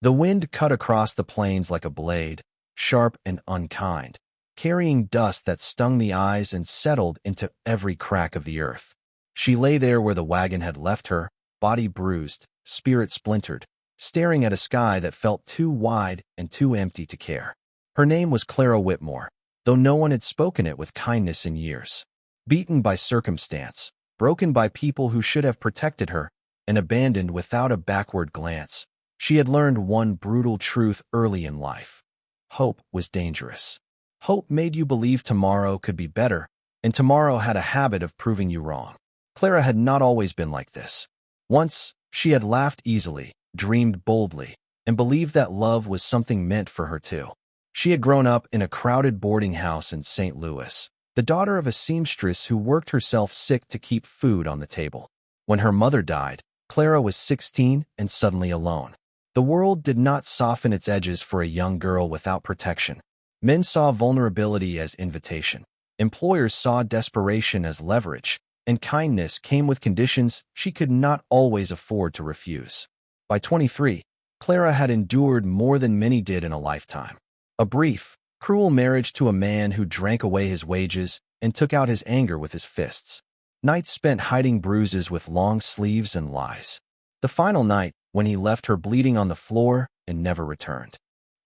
The wind cut across the plains like a blade, sharp and unkind, carrying dust that stung the eyes and settled into every crack of the earth. She lay there where the wagon had left her, body bruised, spirit splintered, staring at a sky that felt too wide and too empty to care. Her name was Clara Whitmore, though no one had spoken it with kindness in years. Beaten by circumstance, broken by people who should have protected her, and abandoned without a backward glance, she had learned one brutal truth early in life. Hope was dangerous. Hope made you believe tomorrow could be better, and tomorrow had a habit of proving you wrong. Clara had not always been like this. Once, she had laughed easily, dreamed boldly, and believed that love was something meant for her too. She had grown up in a crowded boarding house in St. Louis, the daughter of a seamstress who worked herself sick to keep food on the table. When her mother died, Clara was 16 and suddenly alone. The world did not soften its edges for a young girl without protection. Men saw vulnerability as invitation. Employers saw desperation as leverage, and kindness came with conditions she could not always afford to refuse. By 23, Clara had endured more than many did in a lifetime. A brief, cruel marriage to a man who drank away his wages and took out his anger with his fists. Nights spent hiding bruises with long sleeves and lies. The final night, when he left her bleeding on the floor and never returned.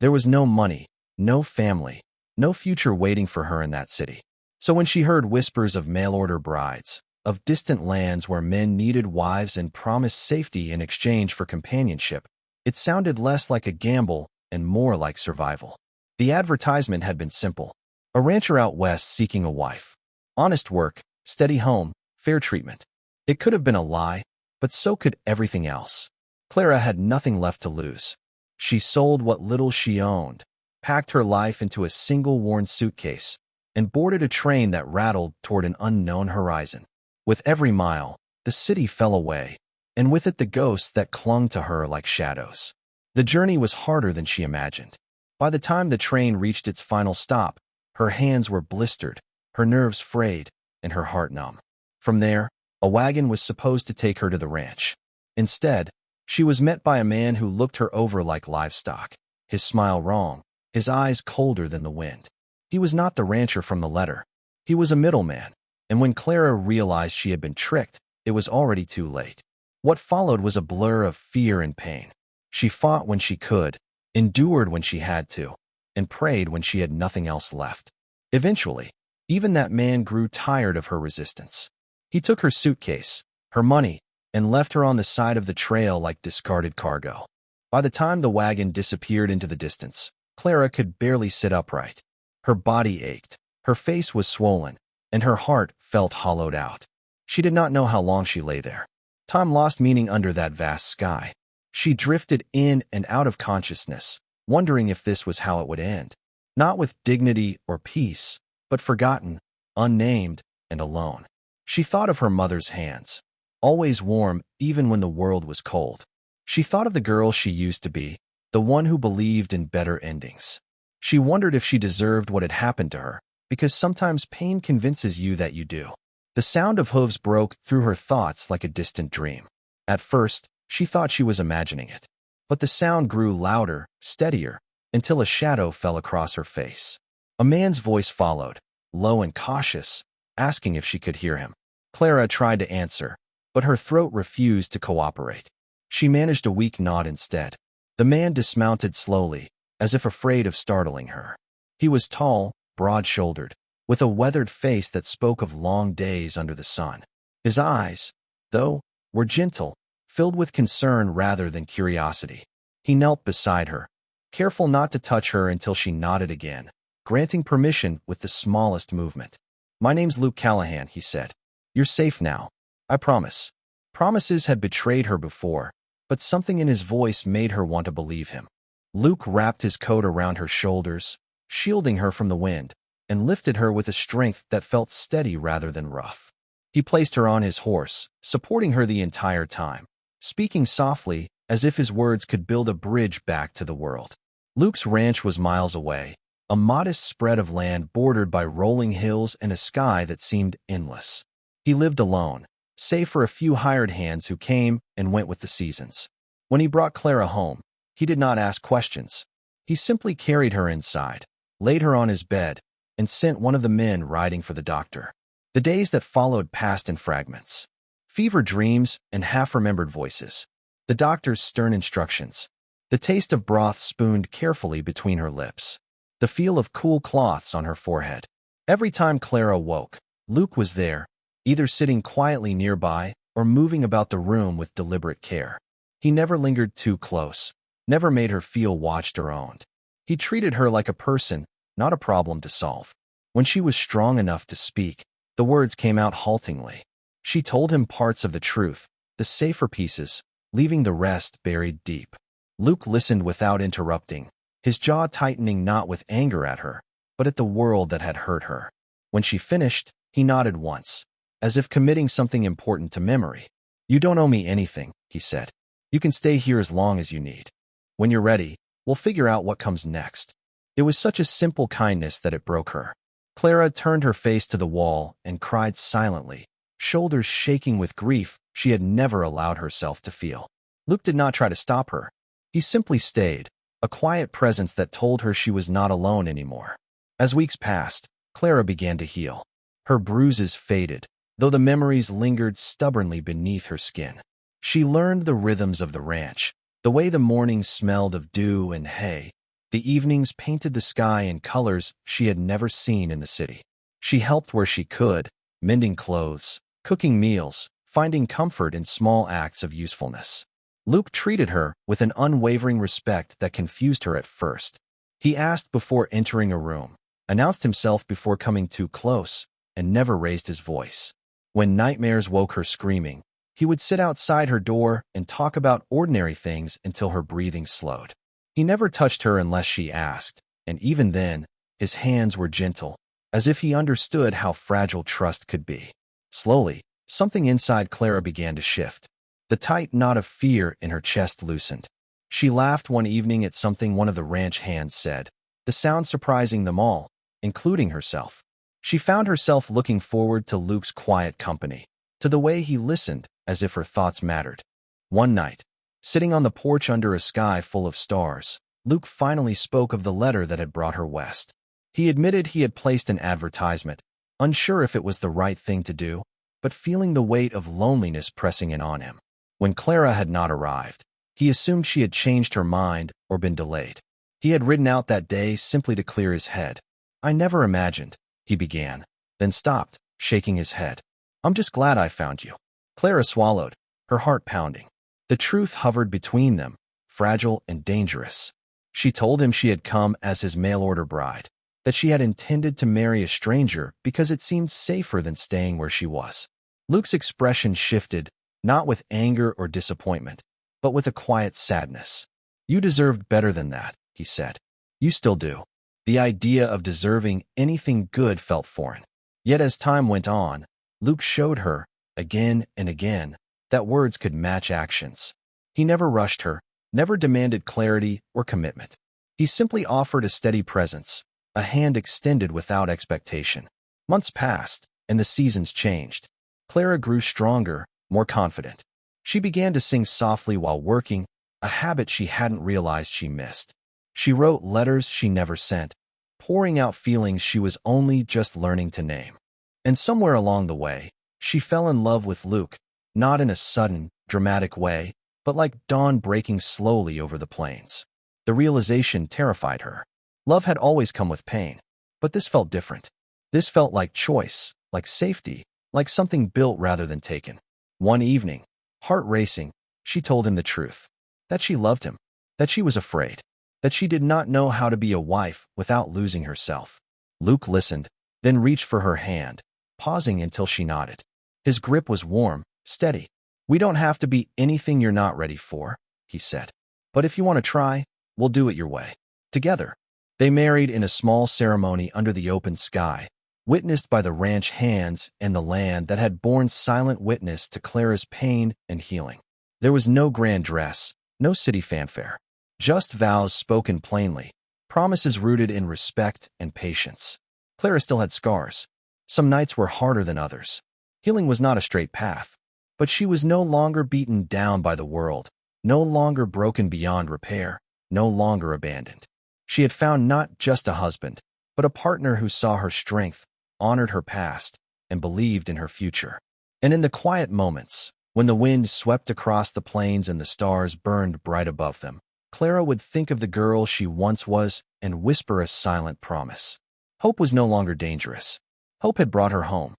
There was no money, no family, no future waiting for her in that city. So when she heard whispers of mail-order brides, of distant lands where men needed wives and promised safety in exchange for companionship, it sounded less like a gamble and more like survival. The advertisement had been simple. A rancher out west seeking a wife. Honest work, steady home, fair treatment. It could have been a lie, but so could everything else. Clara had nothing left to lose. She sold what little she owned, packed her life into a single worn suitcase, and boarded a train that rattled toward an unknown horizon. With every mile, the city fell away, and with it the ghosts that clung to her like shadows. The journey was harder than she imagined. By the time the train reached its final stop, her hands were blistered, her nerves frayed, and her heart numb. From there, a wagon was supposed to take her to the ranch. Instead, she was met by a man who looked her over like livestock, his smile wrong, his eyes colder than the wind. He was not the rancher from the letter. He was a middleman, and when Clara realized she had been tricked, it was already too late. What followed was a blur of fear and pain. She fought when she could, endured when she had to, and prayed when she had nothing else left. Eventually, even that man grew tired of her resistance. He took her suitcase, her money, and left her on the side of the trail like discarded cargo. By the time the wagon disappeared into the distance, Clara could barely sit upright. Her body ached, her face was swollen, and her heart felt hollowed out. She did not know how long she lay there. Time lost meaning under that vast sky. She drifted in and out of consciousness, wondering if this was how it would end. Not with dignity or peace, but forgotten, unnamed, and alone. She thought of her mother's hands, always warm even when the world was cold. She thought of the girl she used to be, the one who believed in better endings. She wondered if she deserved what had happened to her, because sometimes pain convinces you that you do. The sound of hooves broke through her thoughts like a distant dream. At first, she thought she was imagining it. But the sound grew louder, steadier, until a shadow fell across her face. A man's voice followed, low and cautious, asking if she could hear him. Clara tried to answer, but her throat refused to cooperate. She managed a weak nod instead. The man dismounted slowly, as if afraid of startling her. He was tall, broad-shouldered, with a weathered face that spoke of long days under the sun. His eyes, though, were gentle, filled with concern rather than curiosity. He knelt beside her, careful not to touch her until she nodded again, granting permission with the smallest movement. "My name's Luke Callahan," he said. "You're safe now. I promise." Promises had betrayed her before, but something in his voice made her want to believe him. Luke wrapped his coat around her shoulders, shielding her from the wind, and lifted her with a strength that felt steady rather than rough. He placed her on his horse, supporting her the entire time, speaking softly as if his words could build a bridge back to the world. Luke's ranch was miles away, a modest spread of land bordered by rolling hills and a sky that seemed endless. He lived alone, save for a few hired hands who came and went with the seasons. When he brought Clara home, He did not ask questions. He simply carried her inside, laid her on his bed, and sent one of the men riding for the doctor. The days that followed passed in fragments. Fever dreams and half-remembered voices. The doctor's stern instructions. The taste of broth spooned carefully between her lips. The feel of cool cloths on her forehead. Every time Clara woke, Luke was there, either sitting quietly nearby or moving about the room with deliberate care. He never lingered too close, never made her feel watched or owned. He treated her like a person, not a problem to solve. When she was strong enough to speak, the words came out haltingly. She told him parts of the truth, the safer pieces, leaving the rest buried deep. Luke listened without interrupting, his jaw tightening not with anger at her, but at the world that had hurt her. When she finished, he nodded once, as if committing something important to memory. "You don't owe me anything," he said. "You can stay here as long as you need. When you're ready, we'll figure out what comes next." It was such a simple kindness that it broke her. Clara turned her face to the wall and cried silently, shoulders shaking with grief she had never allowed herself to feel. Luke did not try to stop her. He simply stayed, a quiet presence that told her she was not alone anymore. As weeks passed, Clara began to heal. Her bruises faded, though the memories lingered stubbornly beneath her skin. She learned the rhythms of the ranch, the way the mornings smelled of dew and hay. The evenings painted the sky in colors she had never seen in the city. She helped where she could, mending clothes, cooking meals, finding comfort in small acts of usefulness. Luke treated her with an unwavering respect that confused her at first. He asked before entering a room, announced himself before coming too close, and never raised his voice. When nightmares woke her screaming, he would sit outside her door and talk about ordinary things until her breathing slowed. He never touched her unless she asked, and even then, his hands were gentle, as if he understood how fragile trust could be. Slowly, something inside Clara began to shift. The tight knot of fear in her chest loosened. She laughed one evening at something one of the ranch hands said, the sound surprising them all, including herself. She found herself looking forward to Luke's quiet company, to the way he listened as if her thoughts mattered. One night, sitting on the porch under a sky full of stars, Luke finally spoke of the letter that had brought her west. He admitted he had placed an advertisement, unsure if it was the right thing to do, but feeling the weight of loneliness pressing in on him. When Clara had not arrived, he assumed she had changed her mind or been delayed. He had ridden out that day simply to clear his head. "I never imagined," he began, then stopped, shaking his head. "I'm just glad I found you." Clara swallowed, her heart pounding. The truth hovered between them, fragile and dangerous. She told him she had come as his mail-order bride, that she had intended to marry a stranger because it seemed safer than staying where she was. Luke's expression shifted, not with anger or disappointment, but with a quiet sadness. "You deserved better than that," he said. "You still do." The idea of deserving anything good felt foreign. Yet as time went on, Luke showed her, again and again, that words could match actions. He never rushed her, never demanded clarity or commitment. He simply offered a steady presence, a hand extended without expectation. Months passed, and the seasons changed. Clara grew stronger, more confident. She began to sing softly while working, a habit she hadn't realized she missed. She wrote letters she never sent, pouring out feelings she was only just learning to name. And somewhere along the way, she fell in love with Luke, not in a sudden, dramatic way, but like dawn breaking slowly over the plains. The realization terrified her. Love had always come with pain, but this felt different. This felt like choice, like safety, like something built rather than taken. One evening, heart racing, she told him the truth. That she loved him, that she was afraid, that she did not know how to be a wife without losing herself. Luke listened, then reached for her hand, pausing until she nodded. His grip was warm, steady. "We don't have to be anything you're not ready for," he said. "But if you want to try, we'll do it your way." Together, they married in a small ceremony under the open sky, witnessed by the ranch hands and the land that had borne silent witness to Clara's pain and healing. There was no grand dress, no city fanfare, just vows spoken plainly, promises rooted in respect and patience. Clara still had scars. Some nights were harder than others. Healing was not a straight path, but she was no longer beaten down by the world, no longer broken beyond repair. no longer abandoned. She had found not just a husband, but a partner who saw her strength, honored her past, and believed in her future. And in the quiet moments, when the wind swept across the plains and the stars burned bright above them, Clara would think of the girl she once was and whisper a silent promise. Hope was no longer dangerous. Hope had brought her home.